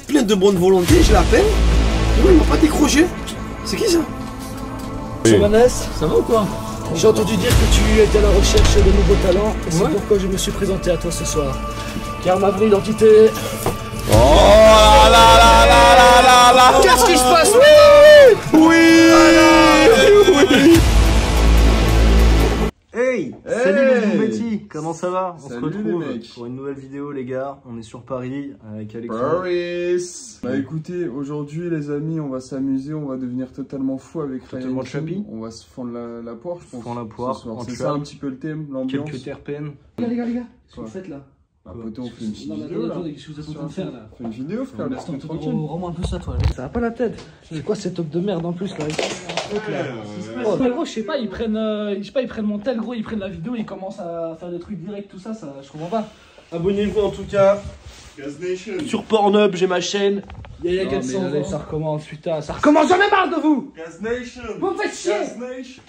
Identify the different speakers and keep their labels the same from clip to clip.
Speaker 1: Plein de bonne volonté, je l'appelle. Il m'a pas décroché. C'est qui ça?
Speaker 2: Oui. Vanessa, ça va ou quoi? J'ai entendu dire que tu étais à la recherche de nouveaux talents et c'est pourquoi je me suis présenté à toi ce soir. Car ma vraie identité...
Speaker 3: Oh là là là là là là.
Speaker 2: Qu'est-ce qui se passe?
Speaker 3: Oui.
Speaker 4: Hey, salut les Betty, comment ça va? On se
Speaker 3: Salut
Speaker 4: retrouve
Speaker 3: les mecs.
Speaker 4: pour une nouvelle vidéo les gars, on est sur Paris avec Alexandre.
Speaker 3: Paris. Bah écoutez, aujourd'hui les amis, on va s'amuser, on va devenir totalement fou avec Ryan.
Speaker 4: Totalement chappy.
Speaker 3: On va se fendre la poire, je pense.
Speaker 4: Fendre la poire,
Speaker 3: ce soir.
Speaker 4: en
Speaker 3: C'est
Speaker 4: tuant.
Speaker 3: ça un petit peu le thème, l'ambiance.
Speaker 4: Quelques terpènes.
Speaker 2: Les gars, qu'est-ce que
Speaker 3: Quoi
Speaker 2: vous faites là?
Speaker 3: Bah poteau, on fait une petite
Speaker 2: Non mais
Speaker 3: vidéo là.
Speaker 2: attendez, qu'est-ce que vous êtes en train de faire là?
Speaker 3: On fait une vidéo frère, laisse-nous tranquille.
Speaker 2: Rends-moi un peu ça toi. Ça va pas la tête. C'est quoi cette top de merde en plus là? Oh, mais gros, je sais pas, ils prennent mon tel gros, ils prennent la vidéo, ils commencent à faire des trucs directs, tout ça, je comprends pas.
Speaker 5: Abonnez-vous en tout cas sur Pornhub, j'ai ma chaîne.
Speaker 2: Yaya 400, allez, ça recommence, putain, ça recommence, j'en ai marre de vous! Vous me faites chier!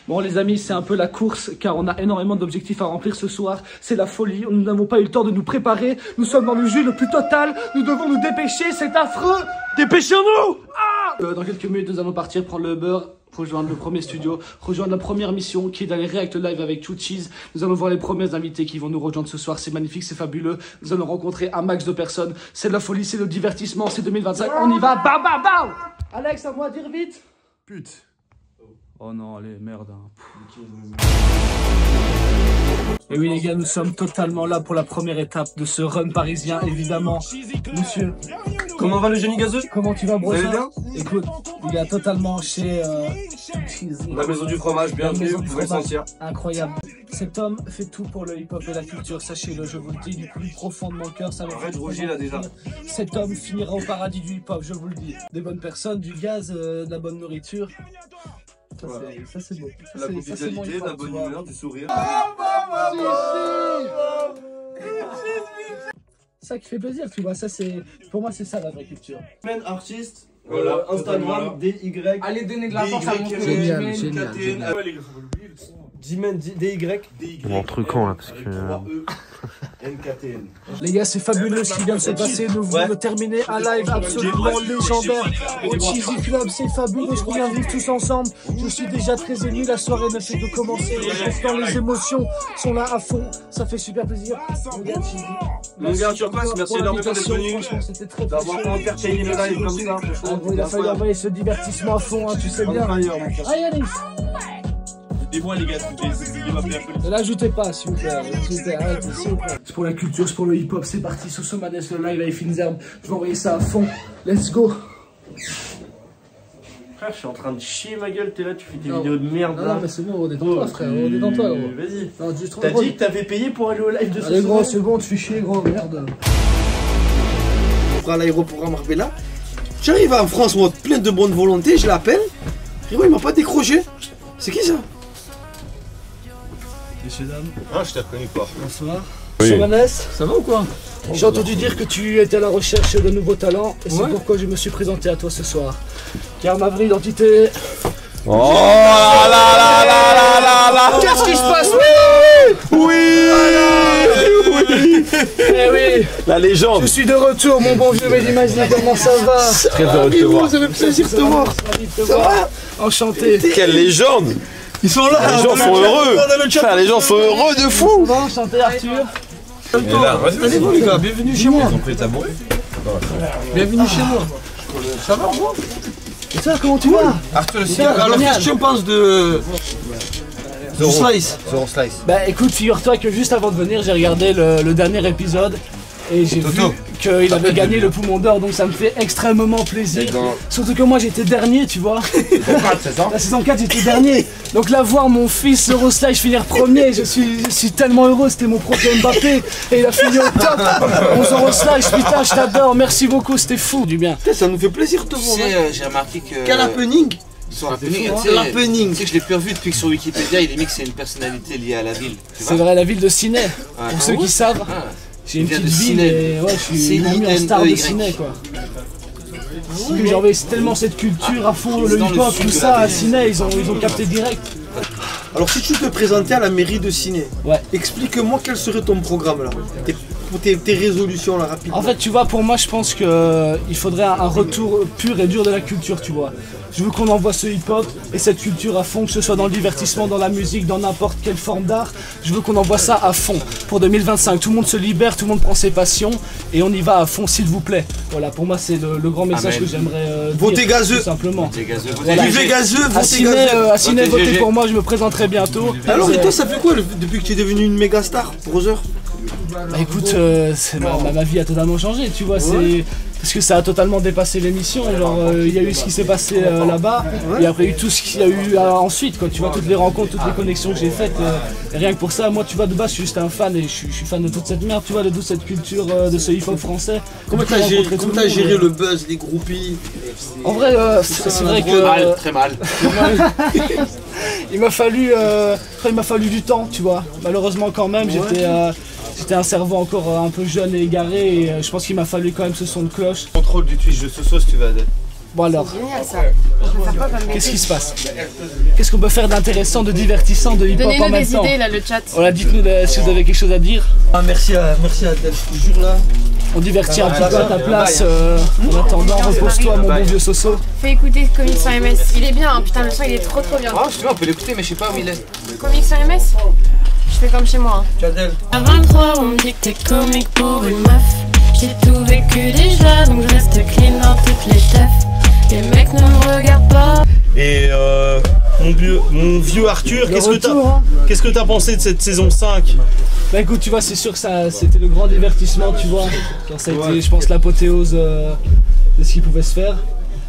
Speaker 2: Bon les amis, c'est un peu la course, car on a énormément d'objectifs à remplir ce soir. C'est la folie, nous n'avons pas eu le temps de nous préparer, nous sommes dans le jus le plus total, nous devons nous dépêcher, c'est affreux! Dépêchons-nous! Dans quelques minutes, nous allons partir prendre le beurre, rejoindre le premier studio, rejoindre la première mission qui est d'aller react live avec Chou Cheese. Nous allons voir les premiers invités qui vont nous rejoindre ce soir, c'est magnifique, c'est fabuleux. Nous allons rencontrer un max de personnes, c'est de la folie, c'est le divertissement, c'est 2025, on y va, bam bam bam. Alex, à moi dire vite.
Speaker 4: Pute. Oh non, allez, merde.
Speaker 2: Et oui les gars, nous sommes totalement là pour la première étape de ce run parisien, évidemment. Monsieur,
Speaker 5: Comment va le génie gazeux?
Speaker 2: comment tu vas, bro?
Speaker 5: Vous allez bien?
Speaker 2: Écoute, il est totalement chez Cheese.
Speaker 5: La maison du fromage, bienvenue, vous pouvez le sentir.
Speaker 2: Incroyable. Cet homme fait tout pour le hip-hop et la culture, sachez-le, je vous le dis, du plus profond de mon cœur, ça me fait
Speaker 5: Arrête de rougir, là, déjà.
Speaker 2: Cet homme finira au paradis du hip-hop, je vous le dis. Des bonnes personnes, du gaz, de la bonne nourriture. Ça,
Speaker 5: Voilà.
Speaker 2: c'est beau.
Speaker 5: La
Speaker 2: Ça, c'est mon
Speaker 5: convivialité,
Speaker 2: hip-hop,
Speaker 5: la
Speaker 2: tu
Speaker 5: bonne
Speaker 2: vois.
Speaker 5: humeur, du sourire.
Speaker 2: Ça qui fait plaisir, tu vois, ça c'est... Pour moi, c'est ça la vraie culture.
Speaker 5: Men artiste, voilà, Instagram, DY.
Speaker 6: Allez donner de la force à mon
Speaker 2: Génial, génial.
Speaker 5: Dimen, DY.
Speaker 4: On est en truquant là parce que...
Speaker 5: NKTN.
Speaker 2: Les gars, c'est fabuleux ce qui vient de se passer. Nous venons de terminer un live absolument légendaire au Cheesy Club. C'est fabuleux ce qu'on vient de vivre tous ensemble. Je suis déjà très ému. La soirée ne fait que commencer. Les émotions sont là à fond. Ça fait super plaisir.
Speaker 5: Mon gars, sur place, merci énormément d'être venu.
Speaker 2: Franchement, c'était très
Speaker 5: D'avoir entertainé le live comme ça.
Speaker 2: Ah, gros, il a fallu envoyer ce divertissement à fond, hein, tu sais bien. Allez, Alice.
Speaker 5: Aidez-moi les gars, s'il vous plaît.
Speaker 2: Ne l'ajoutez pas, s'il vous plaît. Arrêtez, s'il vous plaît. C'est pour la culture, c'est pour le hip-hop. C'est parti, Sosomanes, le live avec Finzerbe. Je vais envoyer ça à fond. Let's go.
Speaker 5: Frère, je suis en train de chier ma gueule, t'es là, tu fais des
Speaker 2: Non.
Speaker 5: vidéos de merde
Speaker 2: Non,
Speaker 5: là.
Speaker 2: non, mais c'est bon, on est dans toi, frère. On est dans toi, gros.
Speaker 5: Vas-y.
Speaker 2: Non, juste
Speaker 5: T'as dit que t'avais payé pour aller au live de ce
Speaker 2: Allez, gros,
Speaker 5: soir.
Speaker 2: c'est bon, tu fais chier, gros, merde.
Speaker 1: On fera l'aéroport à Marbella. J'arrive en France, moi, plein de bonne volonté, je l'appelle. Il m'a pas décroché. C'est qui ça?
Speaker 2: Messieurs, dames,
Speaker 5: Ah, je t'ai reconnu pas.
Speaker 2: bonsoir.
Speaker 4: Oui.
Speaker 2: Vanessa, ça va ou quoi? J'ai entendu dire que tu étais à la recherche de nouveaux talents et c'est pourquoi je me suis présenté à toi ce soir. Car ma vraie identité...
Speaker 3: Oh là là là là là là.
Speaker 2: Qu'est-ce qui se passe? Eh oui,
Speaker 3: La légende.
Speaker 2: je suis de retour, mon bon vieux Medimagina, comment ça va?
Speaker 3: Très heureux de te voir.
Speaker 1: Ça fait plaisir de te voir.
Speaker 2: Ça va? Enchanté.
Speaker 3: Quelle légende.
Speaker 1: Ils sont là.
Speaker 3: Les gens sont heureux. Frère, les gens sont heureux de fou.
Speaker 2: Ça va, enchanté Arthur.
Speaker 1: Allez-vous les gars, bienvenue chez moi.
Speaker 2: Bienvenue chez moi. Ça va, gros? Et toi, comment tu vas?
Speaker 1: Arthur,
Speaker 2: alors qu'est-ce que
Speaker 1: tu penses de... Du slice?
Speaker 2: Bah écoute, figure-toi que juste avant de venir, j'ai regardé le dernier épisode et j'ai vu qu'il avait gagné le poumon d'or, donc ça me fait extrêmement plaisir. Surtout que moi j'étais dernier, tu vois. La saison 4 j'étais dernier. Donc là voir mon fils Euroslice finir premier, je suis tellement heureux, c'était mon prochain Mbappé et il a fini au top. 11 Euroslice, putain je t'adore, merci beaucoup, c'était fou du bien.
Speaker 1: Ça nous fait plaisir de te voir.
Speaker 6: J'ai remarqué que.
Speaker 1: Quel happening.
Speaker 6: Son happening,
Speaker 1: fou,
Speaker 6: tu
Speaker 1: hein.
Speaker 6: sais,
Speaker 1: L'happening.
Speaker 6: tu sais que je l'ai plus revu depuis que sur Wikipédia il est mis que c'est une personnalité liée à la ville. Tu
Speaker 2: C'est
Speaker 6: vois?
Speaker 2: vrai, la ville de Ciné,
Speaker 6: Ah,
Speaker 2: pour ceux qui savent.
Speaker 6: Ah,
Speaker 2: J'ai une
Speaker 6: il vient
Speaker 2: petite
Speaker 6: de
Speaker 2: ville
Speaker 6: Ciné.
Speaker 2: et ouais, je suis une amie en star de ciné quoi. Parce que j'ai envoyé tellement cette culture à fond, le
Speaker 6: dans le
Speaker 2: hip-hop,
Speaker 6: sud
Speaker 2: tout
Speaker 6: de
Speaker 2: ça,
Speaker 6: la
Speaker 2: à
Speaker 6: ville.
Speaker 2: ciné, ils ont capté direct.
Speaker 1: Alors si tu te présentais à la mairie de Ciné,
Speaker 2: Ouais.
Speaker 1: explique-moi quel serait ton programme là. pour tes résolutions là rapidement.
Speaker 2: En fait, tu vois, pour moi, je pense que il faudrait un retour pur et dur de la culture, tu vois. Je veux qu'on envoie ce hip-hop et cette culture à fond, que ce soit dans le divertissement, dans la musique, dans n'importe quelle forme d'art. Je veux qu'on envoie ça à fond pour 2025. Tout le monde se libère, tout le monde prend ses passions et on y va à fond, s'il vous plaît. Voilà, pour moi, c'est le grand message que j'aimerais dire.
Speaker 1: Votez gazeux.
Speaker 2: Tout simplement.
Speaker 6: Votez gazeux.
Speaker 2: Voilà.
Speaker 1: Votez gazeux, votez
Speaker 2: Ciné,
Speaker 1: gazeux.
Speaker 2: à Ciné,
Speaker 6: Votez
Speaker 2: votez
Speaker 6: GG.
Speaker 2: pour moi, je me présenterai bientôt.
Speaker 1: Alors, et toi, ça fait quoi depuis que tu es devenu une méga star, Brother?
Speaker 2: Bah écoute, ma vie a totalement changé, tu vois, c'est parce que ça a totalement dépassé l'émission, genre il y a eu ce qui s'est passé là-bas, et après il y a eu tout ce qu'il y a eu ensuite, quoi, tu vois, toutes les rencontres, toutes les connexions que j'ai faites, et rien que pour ça, moi tu vois, de base je suis juste un fan, et je suis fan de toute cette merde, tu vois, de toute cette culture, de ce hip-hop français.
Speaker 1: Comment t'as géré le buzz, les groupies?
Speaker 2: En vrai, c'est vrai que...
Speaker 6: Mal, très mal.
Speaker 2: il m'a fallu du temps, tu vois, malheureusement quand même, j'étais un cerveau encore un peu jeune et égaré, et je pense qu'il m'a fallu quand même ce son de cloche.
Speaker 6: Contrôle du Twitch de Soso si tu veux.
Speaker 2: Bon alors,
Speaker 7: Génial ça. Je peux faire quoi comme
Speaker 2: qu'est-ce qui se passe? Qu'est-ce qu'on peut faire d'intéressant, de divertissant, de hip-hop en
Speaker 7: Donnez-nous
Speaker 2: même
Speaker 7: des
Speaker 2: temps?
Speaker 7: idées là, le chat.
Speaker 2: Voilà, dites-nous si vous avez quelque chose à dire.
Speaker 1: Ah, merci à Adèle, je te jure là.
Speaker 2: On divertit un petit peu à ta place. En attendant, repose-toi mon bon vieux Soso.
Speaker 7: Fais écouter Comics sans MS. Il est bien, hein. Putain, le son il est trop bien.
Speaker 6: Ah, je sais pas, on peut l'écouter, mais je sais pas où il est.
Speaker 7: Comics sans MS. Je fais comme chez moi. Hein.
Speaker 1: Adèle.
Speaker 8: À 23, on me dit que t'es comique pour une meuf. J'ai tout vécu déjà, donc je reste clean dans toutes les teufs. Les mecs ne me regardent pas.
Speaker 5: Et mon vieux Arthur, qu'est-ce que t'as pensé de cette saison 5?
Speaker 2: Bah écoute, tu vois, c'est sûr que ça c'était le grand divertissement, tu vois. Genre, ça a été, je pense, l'apothéose de ce qui pouvait se faire.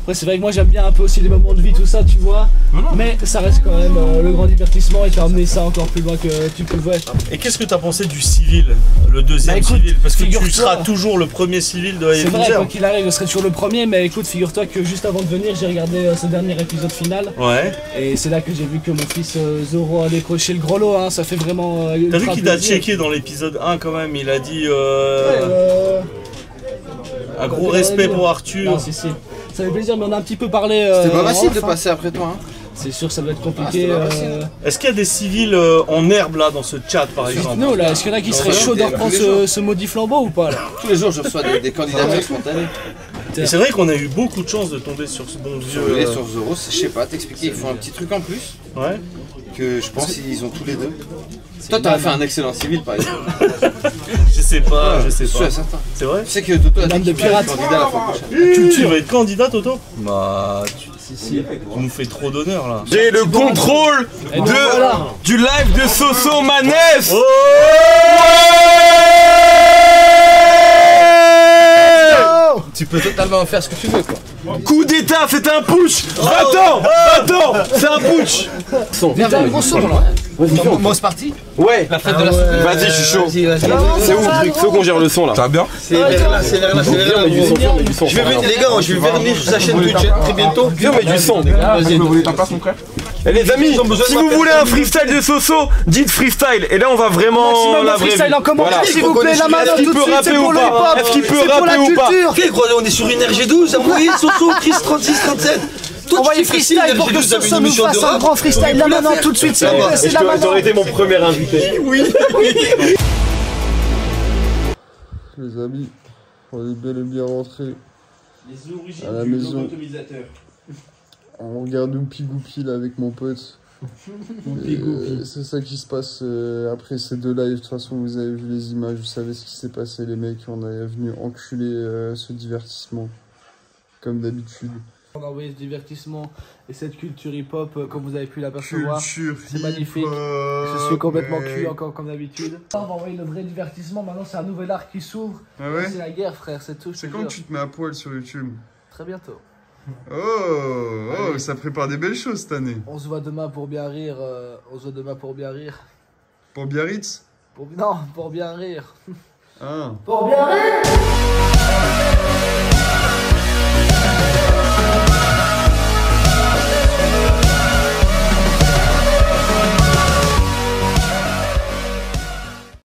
Speaker 2: Après, c'est vrai que moi j'aime bien un peu aussi les moments de vie, tout ça, tu vois. Mais ça reste quand même le grand divertissement et tu as amené ça encore plus loin que tu pouvais.
Speaker 5: Et qu'est-ce que t'as pensé du civil, le deuxième
Speaker 2: Bah, écoute,
Speaker 5: civil? Parce que tu
Speaker 2: figure-toi-
Speaker 5: seras toujours le premier civil de
Speaker 2: C'est vrai,
Speaker 5: AFNZ.
Speaker 2: quoi qu'il arrive, je serai toujours le premier, mais écoute, figure-toi que juste avant de venir, j'ai regardé ce dernier épisode final.
Speaker 5: Ouais.
Speaker 2: Et c'est là que j'ai vu que mon fils Zoro a décroché le gros lot, hein. Ça fait vraiment.
Speaker 5: T'as vu
Speaker 2: ultra
Speaker 5: qu'il a
Speaker 2: plaisir.
Speaker 5: checké dans l'épisode 1 quand même, il a dit
Speaker 2: Ouais,
Speaker 5: un gros respect pour Arthur.
Speaker 2: Non, si. Ça fait plaisir, mais on a un petit peu parlé.
Speaker 6: C'est pas facile de
Speaker 2: off, hein.
Speaker 6: passer après toi. Hein.
Speaker 2: C'est sûr, ça va être compliqué.
Speaker 5: Est-ce qu'il y a des civils en herbe là dans ce chat par exemple?
Speaker 2: Dites-nous là, est-ce qu'il y en a qui seraient chauds de reprendre ce maudit flambeau ou pas là?
Speaker 6: Tous les jours, je reçois des candidatures spontanées.
Speaker 5: Et c'est vrai qu'on a eu beaucoup de chance de tomber sur ce bon vieux.
Speaker 6: Et sur Zoro, je sais pas, t'expliquer, ils font un petit truc en plus
Speaker 5: Ouais.
Speaker 6: que je pense qu'ils ont tous les deux. Toi, t'aurais fait un excellent civil par exemple.
Speaker 5: Je sais pas, je sais
Speaker 6: Je suis
Speaker 5: pas.
Speaker 6: certain.
Speaker 5: C'est vrai?
Speaker 6: Tu sais que Toto a
Speaker 2: Dame
Speaker 6: dit
Speaker 2: de
Speaker 6: qu'il va être
Speaker 2: pirate.
Speaker 6: candidat la fois prochaine.
Speaker 5: Tu vas être candidat, Toto? Bah, tu nous fais trop d'honneur là.
Speaker 3: J'ai le contrôle
Speaker 2: Et donc, voilà.
Speaker 3: du live de Soso Manef.
Speaker 6: Tu peux totalement faire ce que tu veux quoi.
Speaker 3: Coup d'état, c'est un putsch. Attends, c'est un putsch.
Speaker 2: Viens, un gros son là.
Speaker 6: Moi, c'est parti.
Speaker 3: Ouais.
Speaker 6: La fête de la souris.
Speaker 3: Vas-y, je suis chaud.
Speaker 1: C'est où
Speaker 3: Faut qu'on gère le son là. Ça va bien?
Speaker 1: C'est vers là, c'est vers là, c'est vers là. Je vais venir, les gars, je vais venir sur sa chaîne Twitch très bientôt.
Speaker 3: Viens, on met du son.
Speaker 1: Vas-y.
Speaker 3: Et les amis, si vous voulez un freestyle de Soso, dites freestyle. Et là, on va vraiment
Speaker 2: Maximum
Speaker 3: la
Speaker 2: de
Speaker 3: vraie
Speaker 2: freestyle
Speaker 3: vie.
Speaker 2: en commentaire,
Speaker 3: Voilà.
Speaker 2: s'il vous plaît, la main
Speaker 3: Est-ce
Speaker 2: tout
Speaker 3: qu'il
Speaker 2: de
Speaker 3: peut
Speaker 2: suite, c'est
Speaker 3: rapper
Speaker 2: pour
Speaker 3: ou
Speaker 2: le
Speaker 3: pas?
Speaker 2: hip-hop,
Speaker 3: Est-ce qu'il peut
Speaker 2: c'est pour la
Speaker 3: rapper ou pas?
Speaker 2: culture.
Speaker 1: Ok, gros, on est sur une RG12, envoyez Soso, Chris 36, 37. Toi,
Speaker 2: Envoyez
Speaker 1: tu fais facile,
Speaker 2: freestyle pour que
Speaker 1: RG12, vous avez
Speaker 2: Soso
Speaker 1: une
Speaker 2: nous
Speaker 1: émission de
Speaker 2: fasse un
Speaker 1: rap.
Speaker 2: grand freestyle là maintenant tout de suite, s'il vous plaît, c'est là maintenant.
Speaker 3: J'aurais été mon premier invité.
Speaker 9: Les amis, on est bel et bien rentrés à la maison. On regarde Oupi Goupi là avec mon pote. C'est ça qui se passe après ces deux lives. De toute façon, vous avez vu les images, vous savez ce qui s'est passé, les mecs. On est venu enculer ce divertissement, comme d'habitude.
Speaker 2: On a envoyé ce divertissement et cette culture hip-hop, comme vous avez pu l'apercevoir. C'est magnifique. Je suis complètement cuit encore comme d'habitude. On va envoyer le vrai divertissement. Maintenant, c'est un nouvel arc qui s'ouvre.
Speaker 3: Ah ouais?
Speaker 2: C'est la guerre, frère. C'est tout.
Speaker 3: C'est quand tu te mets à poil sur YouTube?
Speaker 2: Très bientôt.
Speaker 3: Oh, ça prépare des belles choses cette année.
Speaker 2: On se voit demain pour bien rire.
Speaker 3: Pour Biarritz?
Speaker 2: Non, pour bien rire.
Speaker 3: Ah.
Speaker 2: Pour bien rire.